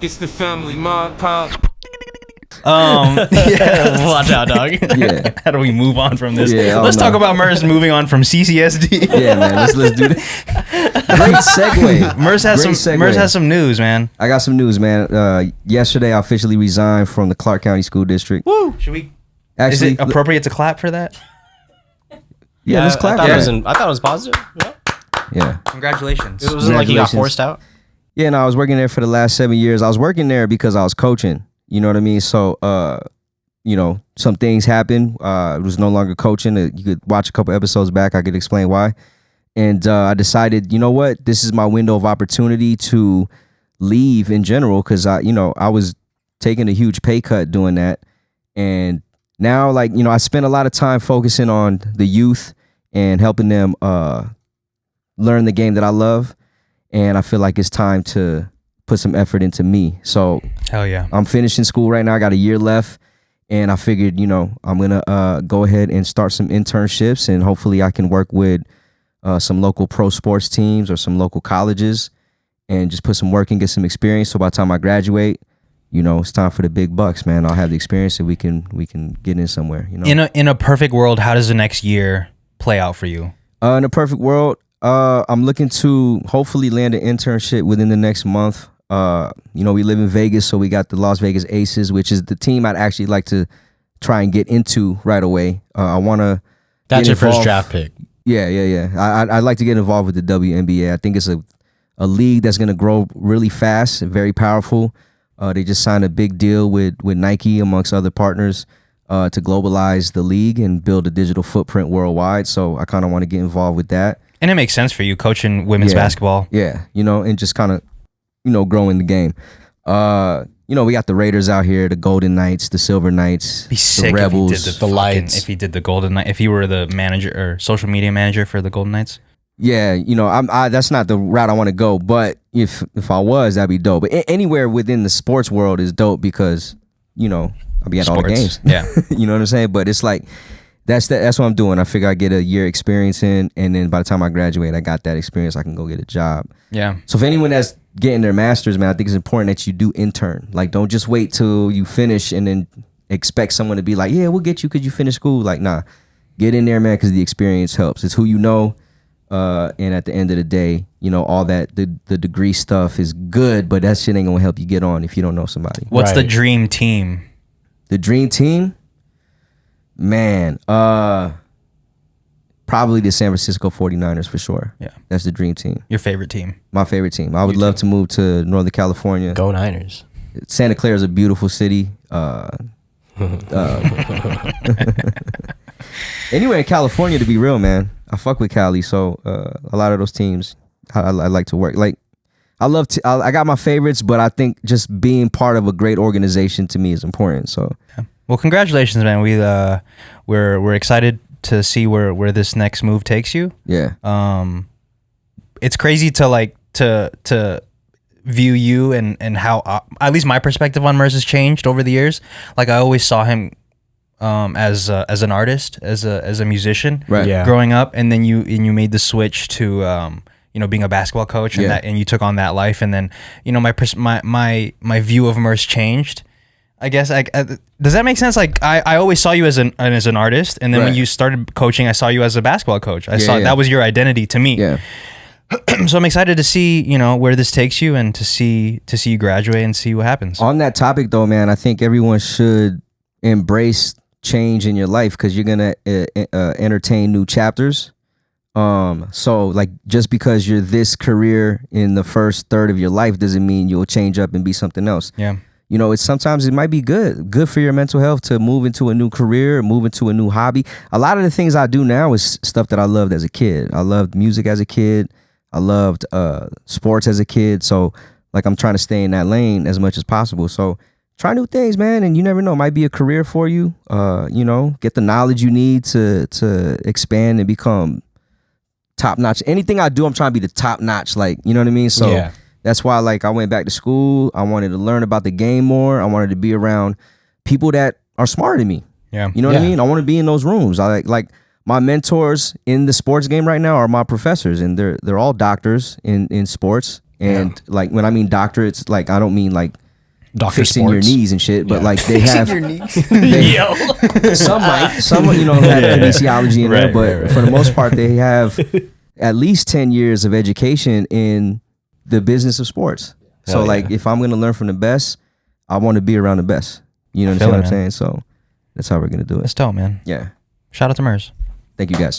It's the family, Mart, Pop. Yeah, watch out, dog. Yeah. How do we move on from this? Yeah, Let's talk about Merce moving on from CCSD. Yeah, man. Let's do that. Great segue. Merce has some news, man. I got some news, man. Yesterday, I officially resigned from the Clark County School District. Woo! Should we? Actually, Is it appropriate to clap for that? Yeah, let's clap. I thought it was positive. Yeah. Yeah. Congratulations. It wasn't like you got forced out. Yeah, no, I was working there for the last 7 years. I was working there because I was coaching. You know what I mean? So, some things happened. It was no longer coaching. You could watch a couple episodes back. I could explain why. And I decided, you know what? This is my window of opportunity to leave in general because I was taking a huge pay cut doing that. And now, I spent a lot of time focusing on the youth and helping them learn the game that I love. And I feel like it's time to put some effort into me. So hell yeah, I'm finishing school right now. I got a year left. And I figured, I'm going to go ahead and start some internships. And hopefully I can work with some local pro sports teams or some local colleges and just put some work and get some experience. So by the time I graduate, it's time for the big bucks, man. I'll have the experience and we can get in somewhere. In a perfect world, how does the next year play out for you? In a perfect world, I'm looking to hopefully land an internship within the next month. We live in Vegas, so we got the Las Vegas Aces, which is the team I'd actually like to try and get into right away. I want to. That's your first draft pick. Yeah. I'd like to get involved with the WNBA. I think it's a league that's going to grow really fast and very powerful. They just signed a big deal with Nike, amongst other partners, to globalize the league and build a digital footprint worldwide. So I kind of want to get involved with that. And it makes sense for you coaching women's basketball. Yeah, and just kind of, growing the game. We got the Raiders out here, the Golden Knights, the Silver Knights, Be sick the Rebels, if he did the Lights. If he did the Golden Knight, if he were the manager or social media manager for the Golden Knights. Yeah, that's not the route I want to go. But if I was, that'd be dope. But anywhere within the sports world is dope because I'll be at all the games. Yeah, you know what I'm saying. But it's like that's what I'm doing. I figure I get a year experience in, and then by the time I graduate, I got that experience. I can go get a job. yeah. So if anyone that's getting their masters, man, I think it's important that you do intern. Like, don't just wait till you finish and then expect someone to be like, yeah, we'll get you because you finished school. Like, nah, get in there, man, because the experience helps. It's who you know. And at the end of the day, all that the degree stuff is good, but that shit ain't gonna help you get on if you don't know somebody. What's the Right. dream team? The dream team, man, probably the San Francisco 49ers for sure. Yeah. That's the dream team. Your favorite team? My favorite team. I would love to move to Northern California. Go Niners. Santa Clara is a beautiful city. Anywhere in California, to be real, man. I fuck with Cali, so a lot of those teams I like to work. Like, I got my favorites, but I think just being part of a great organization to me is important. So, Well, congratulations, man. We're excited to see where this next move takes you. yeah, It's crazy to view you and how at least my perspective on Merce has changed over the years. Like, I always saw him as an artist, as a musician, right. Yeah. growing up, and then you made the switch to being a basketball coach, and Yeah. and you took on that life, and then my view of Merce changed. I guess does that make sense? Like, I always saw you as an artist, and then when Right. you started coaching, I saw you as a basketball coach. I Yeah, saw yeah. that was your identity to me. Yeah. So I'm excited to see where this takes you, and to see you graduate and see what happens. On that topic, though, man, I think everyone should embrace change in your life because you're gonna entertain new chapters. So like, just because you're this career in the first third of your life doesn't mean you'll change up and be something else. Yeah. It's sometimes it might be good for your mental health to move into a new career, move into a new hobby. A lot of the things I do now is stuff that I loved as a kid. I loved music as a kid. I loved sports as a kid. So like, I'm trying to stay in that lane as much as possible. So try new things, man, and you never know. It might be a career for you. Get the knowledge you need to expand and become top notch. Anything I do, I'm trying to be the top notch. Like, you know what I mean? So Yeah. that's why, like, I went back to school. I wanted to learn about the game more. I wanted to be around people that are smarter than me. Yeah. You know what I Yeah. mean? I want to be in those rooms. I like my mentors in the sports game right now are my professors, and they're all doctors in sports. And like, when I mean doctor, it's like, I don't mean like Dr. fixing your Sports. knees and shit, but like they Fixing have your knees. some have kinesiology in there, Right, but right. for the most part, they have at least 10 years of education in the business of sports. So Hell like, yeah. if I'm gonna learn from the best, I want to be around the best. You know feel what I'm it, saying? So that's how we're gonna do it. That's dope, man. Yeah. Shout out to Mers. Thank you guys.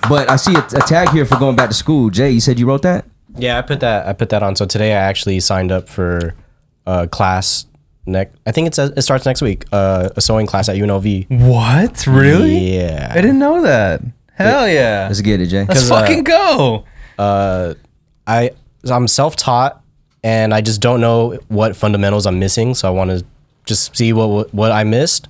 But I see a tag here for going back to school. Jay, you said you wrote that? Yeah, I put that on. So today I actually signed up for a class. I think it starts next week. A sewing class at UNLV. What? Really? Yeah. I didn't know that. Hell yeah. Let's get it, Jay. Let's fucking go. I'm self-taught, and I just don't know what fundamentals I'm missing. So I want to just see what I missed,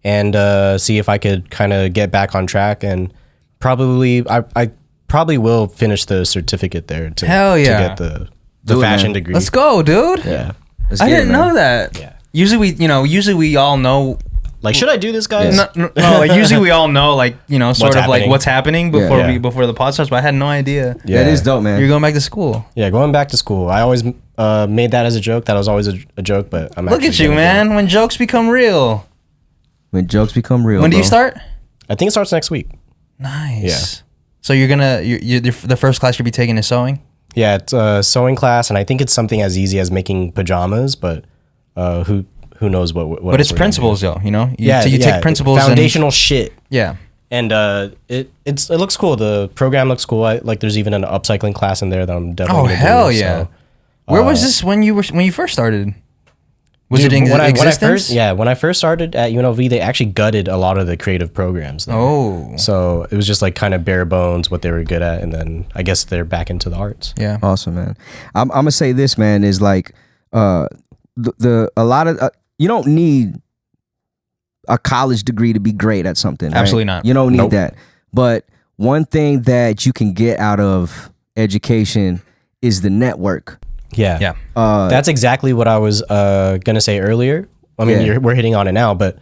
and see if I could kind of get back on track. And I probably will finish the certificate there to Hell yeah. to get the Do it, fashion man. degree. Let's go, dude. Yeah. Let's I get it, didn't man. know that. Yeah. Usually we all know. Like, should I do this, guys? No, like usually we all know, like, sort of like happening. what's happening before Yeah. before the pod starts. But I had no idea. Yeah. That is dope, man. You're going back to school. Yeah, going back to school. I always made that as a joke. That was always a joke, but I'm Look actually at you, gonna do man. it. When jokes become real. When jokes become real. When do you bro. start? I think it starts next week. Nice. Yeah. So you're the first class you'll be taking is sewing. Yeah, it's a sewing class, and I think it's something as easy as making pajamas, but who knows what But else it's we're gonna principles, though. do. So you take principles. foundational shit. Yeah. And it looks cool. The program looks cool. There's even an upcycling class in there that I'm definitely. Oh gonna hell do, yeah! so. Where was this when you first started? Was Dude, it in existence? when I first started at UNLV, they actually gutted a lot of the creative programs there. Oh. So it was just like kind of bare bones what they were good at, and then I guess they're back into the arts. Yeah. Awesome, man. I'm gonna say this, man, is like a lot of you don't need a college degree to be great at something. Right? Absolutely not. You don't need Nope. that. But one thing that you can get out of education is the network. Yeah. Yeah. That's exactly what I was gonna say earlier. I mean, Yeah. we're hitting on it now, but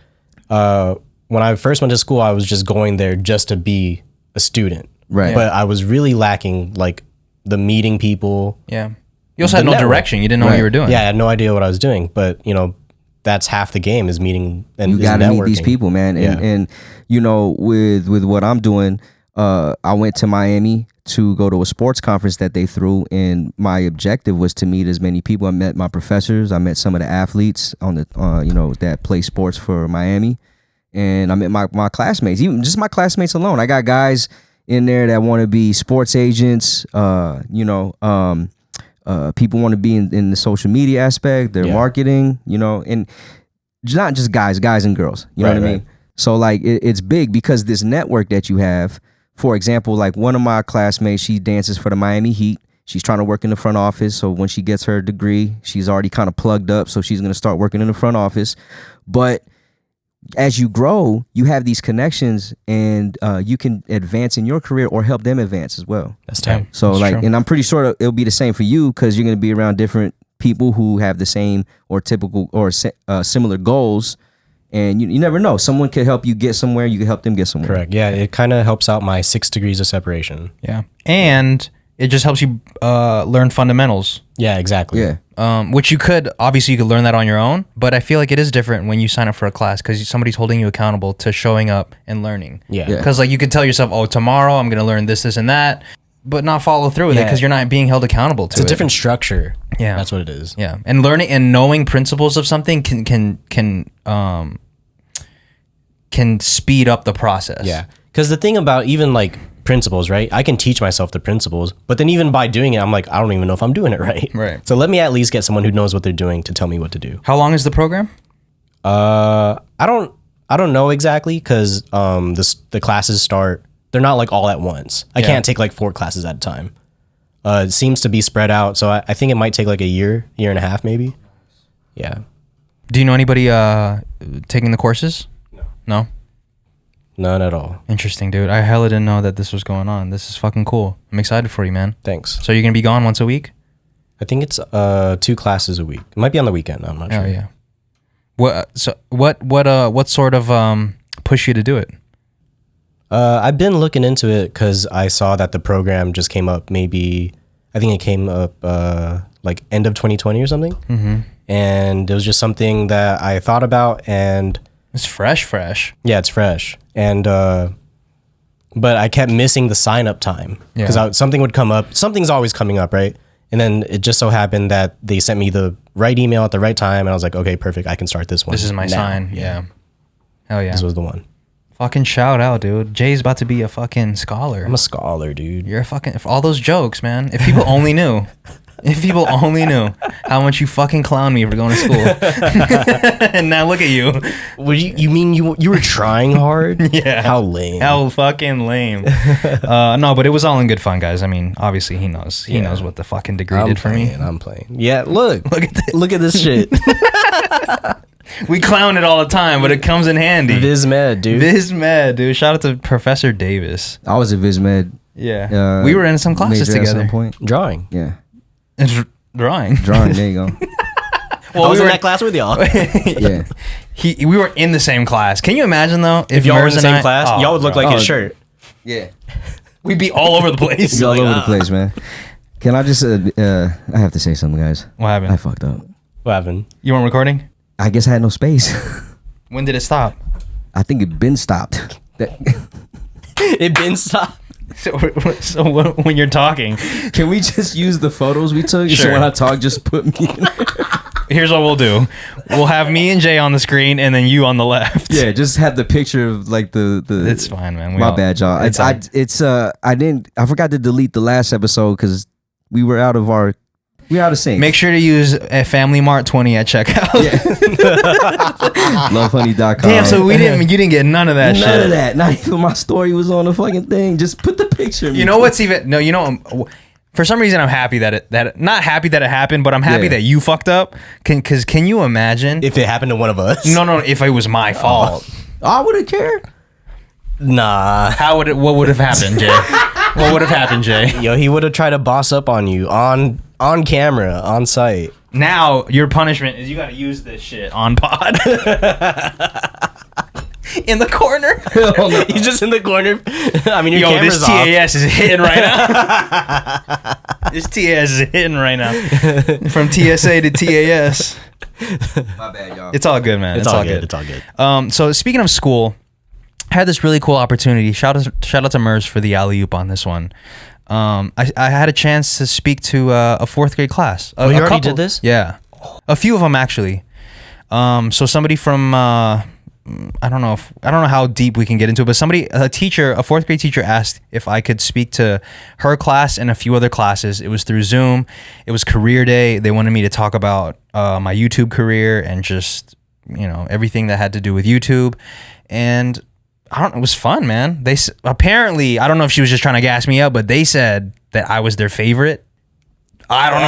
when I first went to school, I was just going there just to be a student. Right. But I was really lacking like the meeting people. Yeah. You also had The no network. direction. You didn't know what Right. you were doing. Yeah, I had no idea what I was doing, but that's half the game is meeting and You is got to meet these networking. people, man. And, Yeah. and with what I'm doing, I went to Miami to go to a sports conference that they threw, and my objective was to meet as many people. I met my professors. I met some of the athletes on the that play sports for Miami, and I met my classmates. Even just my classmates alone. I got guys in there that want to be sports agents. People want to be in the social media aspect, their Yeah. marketing, and not just guys and girls. You know Right, what I mean? right. So like it's big because this network that you have. For example, like one of my classmates, she dances for the Miami Heat. She's trying to work in the front office. So when she gets her degree, she's already kind of plugged up. So she's going to start working in the front office. But as you grow, you have these connections, and you can advance in your career or help them advance as well. That's tight. So That's like, true. and I'm pretty sure it'll be the same for you because you're going to be around different people who have the same or typical or similar goals. And you never know. Someone could help you get somewhere. You can help them get somewhere. Correct. Yeah, it kind of helps out my 6 degrees of separation. Yeah. And it just helps you learn fundamentals. Yeah, exactly. Yeah. Which you could learn that on your own, but I feel like it is different when you sign up for a class because somebody's holding you accountable to showing up and learning. Yeah. Yeah. Because like you could tell yourself, oh, tomorrow I'm gonna learn this, and that, but not follow through with it Yeah. because you're not being held accountable to It's it. a different structure. Yeah. That's what it is. Yeah, and learning and knowing principles of something can speed up the process. Yeah. Because the thing about even like principles, right? I can teach myself the principles, but then even by doing it, I'm like, I don't even know if I'm doing it right. Right. So let me at least get someone who knows what they're doing to tell me what to do. How long is the program? I don't know exactly because the classes start. They're not like all at once. I Yeah. can't take like 4 classes at a time. It seems to be spread out, so I think it might take like a year and a half, maybe. Yeah. Do you know anybody taking the courses? No. None at all. Interesting, dude. I hella didn't know that this was going on. This is fucking cool. I'm excited for you, man. Thanks. So you're gonna be gone once a week? I think it's 2 classes a week. It might be on the weekend. I'm not sure. Oh yeah. What sort of push you to do it? I've been looking into it because I saw that the program just came up. Maybe I think it came up like end of 2020 or something. Mm-hmm. And it was just something that I thought about, and It's fresh. yeah, it's fresh. And but I kept missing the sign up time because something would come up. Something's always coming up, right? And then it just so happened that they sent me the right email at the right time, and I was like, okay, perfect. I can start this one. This is my now. sign. Yeah. Hell yeah. This was the one. Fucking shout out, dude. Jay's about to be a fucking scholar. I'm a scholar, dude. You're a fucking... All those jokes, man. If people only knew. If people only knew how much you fucking clown me for going to school. And now look at you. What you mean you were trying hard? Yeah. How lame. How fucking lame. No, but it was all in good fun, guys. I mean, obviously he knows. He knows what the fucking degree did for me. I'm playing. Yeah, look at this shit. We clown it all the time, but it comes in handy. Viz med, dude. Shout out to Professor Davis. I was a Viz Med. Yeah. We were in some classes major at some together. point. Drawing. Yeah. It's drawing. Drawing. There you go. Well, I was in that class with y'all. Yeah. We were in the same class. Can you imagine though If y'all were in Mers the and same class, y'all would look like his shirt. Yeah. We'd be all over the place. All over the place, man. Can I just? I have to say something, guys. What happened? I fucked up. What happened? You weren't recording? I guess I had no space. When did it stop? I think it been stopped. It been stopped. So when you're talking, Can we just use the photos we took? Sure. So when I talk, just put me in. here's what we'll do. We'll have me and Jay on the screen and then you on the left. Yeah, just have the picture of like the. It's fine, man. My bad, y'all. I forgot to delete the last episode because we out of sync. Make sure to use a Family Mart 20 at checkout. Lovehoney.com. Damn, so you didn't get none of that shit. None of that. Not even my story was on the fucking thing. Just put the picture. You know what's even for some reason I'm happy that not happy that it happened, but I'm happy that you fucked up. Can you imagine If it happened to one of us. No, if it was my fault. I wouldn't care. Nah. What would have happened, Jay? What would have happened, Jay? Yo, he would have tried to boss up on you on camera, on site. Now your punishment is you got to use this shit on pod. In the corner. He's just in the corner. I mean, your camera's this TAS is hitting right now. This TAS is hitting right now. From TSA to TAS. My bad, y'all. It's all good, man. It's all good. It's all good. So speaking of school, I had this really cool opportunity. Shout out to Mers for the alley-oop on this one. I had a chance to speak to a fourth grade class. You already did this? Yeah, a few of them actually. So somebody from I don't know how deep we can get into it, but a fourth grade teacher asked if I could speak to her class and a few other classes. It was through Zoom. It was career day. They wanted me to talk about my YouTube career and just everything that had to do with YouTube, and it was fun, man. They apparently, I don't know if she was just trying to gas me up, but they said that I was their favorite. I don't know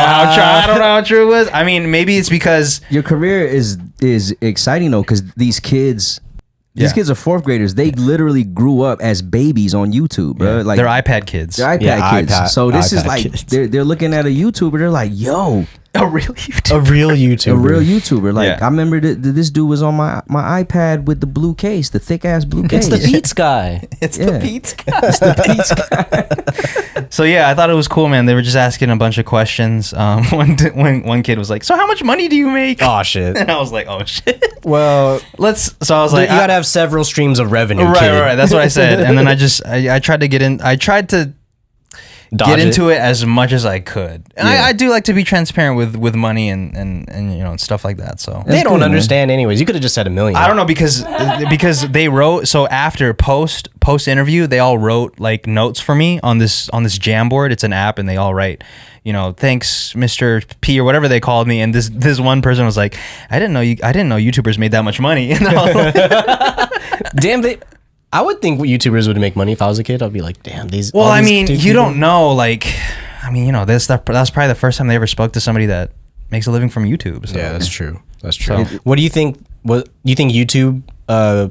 how true it was. I mean, maybe it's because your career is exciting though, because these kids are fourth graders. They literally grew up as babies on YouTube, bro. Like they're iPad kids. They're iPad kids. So this is like kids. they're looking at a YouTuber. They're like, yo. A real YouTuber. A real YouTuber. A real YouTuber. Like, I remember this dude was on my iPad with the blue case, the thick ass blue case. It's the Beats guy. It's the Beats guy. So yeah, I thought it was cool, man. They were just asking a bunch of questions. One kid was like, "So how much money do you make?" Oh shit. And I was like, "Oh shit." Well, So I was like, you gotta have several streams of revenue. Right. That's what I said. And then I tried to get in. I tried to get into it as much as I could. And I do like to be transparent with money and stuff like that. So they don't understand anyways. You could have just said $1 million. I don't know because they wrote, so after post interview they all wrote like notes for me on this Jamboard. It's an app and they all write, thanks Mr. P or whatever they called me, and this one person was like, I didn't know YouTubers made that much money. And I was like, damn, I would think YouTubers would make money if I was a kid. I'd be like, damn, these. Well, I mean, you don't know. Like, I mean, that's probably the first time they ever spoke to somebody that makes a living from YouTube. So. Yeah, that's true. That's true. So, what do you think? What you think YouTube,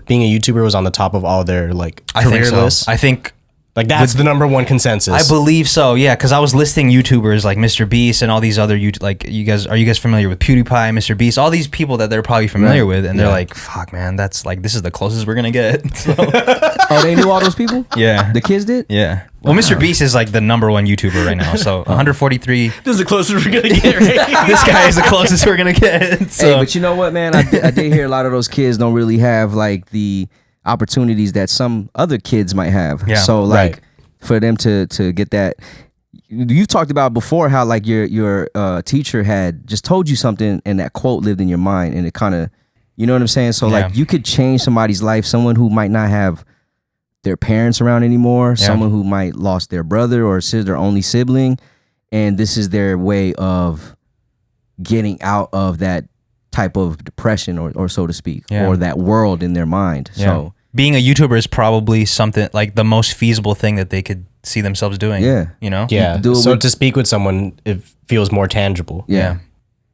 being a YouTuber, was on the top of all their career lists? I think. Like that's the number one consensus. I believe so. Yeah, because I was listing YouTubers like Mr. Beast and all these other are you guys familiar with PewDiePie, Mr. Beast, all these people that they're probably familiar with, and they're like, fuck, man, that's like this is the closest we're gonna get. So. Oh, they knew all those people? Yeah, the kids did. Yeah. Well, Mr. Beast is like the #1 YouTuber right now. So 143. This is the closest we're gonna get, right? This guy is the closest we're gonna get. So. Hey, but you know what, man? I did hear a lot of those kids don't really have like the opportunities that some other kids might have. Yeah. So like Right. for them to get that. You've talked about before how like your teacher had just told you something and that quote lived in your mind and it kind of, you know what I'm saying? So Yeah. like you could change somebody's life, someone who might not have their parents around anymore, Yeah. someone who might lost their brother or their only sibling, and this is their way of getting out of that type of depression or so to speak, Yeah. or that world in their mind. Yeah. So being a YouTuber is probably something like the most feasible thing that they could see themselves doing. Yeah. You know? Yeah. do it So with- to speak with someone, it feels more tangible. yeah.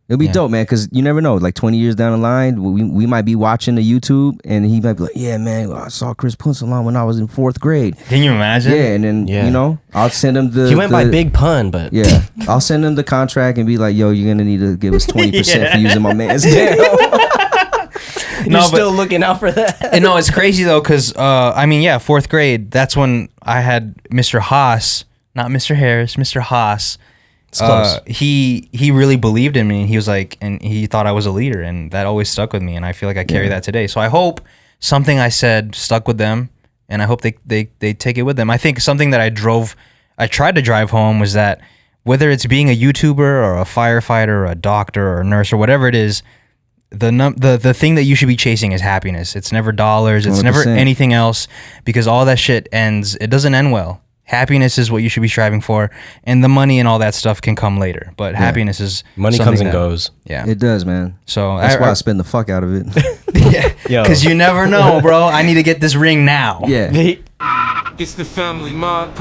It'll be Yeah. dope, man, because you never know. Like 20 years down the line, we might be watching the YouTube, and he might be like, "Yeah, man, I saw Chris Punsalon when I was in 4th grade." Can you imagine? Yeah, and then Yeah. you know, I'll send him the. He went by the- Big Pun, but Yeah, I'll send him the contract and be like, "Yo, you're gonna need to give us 20% for Yeah. using my man's name." you're No, but- still looking out for that. And no, it's crazy though, because I mean, yeah, 4th grade. That's when I had Mr. Haas, not Mr. Harris, Mr. Haas. It's close. He really believed in me, and he was like, and he thought I was a leader, and that always stuck with me, and I feel like I carry that today. So I hope something I said stuck with them, and I hope they take it with them. I think something that I tried to drive home was that whether it's being a YouTuber or a firefighter or a doctor or a nurse or whatever it is, the thing that you should be chasing is happiness. It's never dollars. It's never 100%. anything else, because all that shit ends. It doesn't end well. Happiness is what you should be striving for, and the money and all that stuff can come later. But happiness is Money something comes and that- goes. Yeah. It does, man. So That's why I spend the fuck out of it. Yo. because you never know, bro. I need to get this ring now. Yeah. It's the family Mart.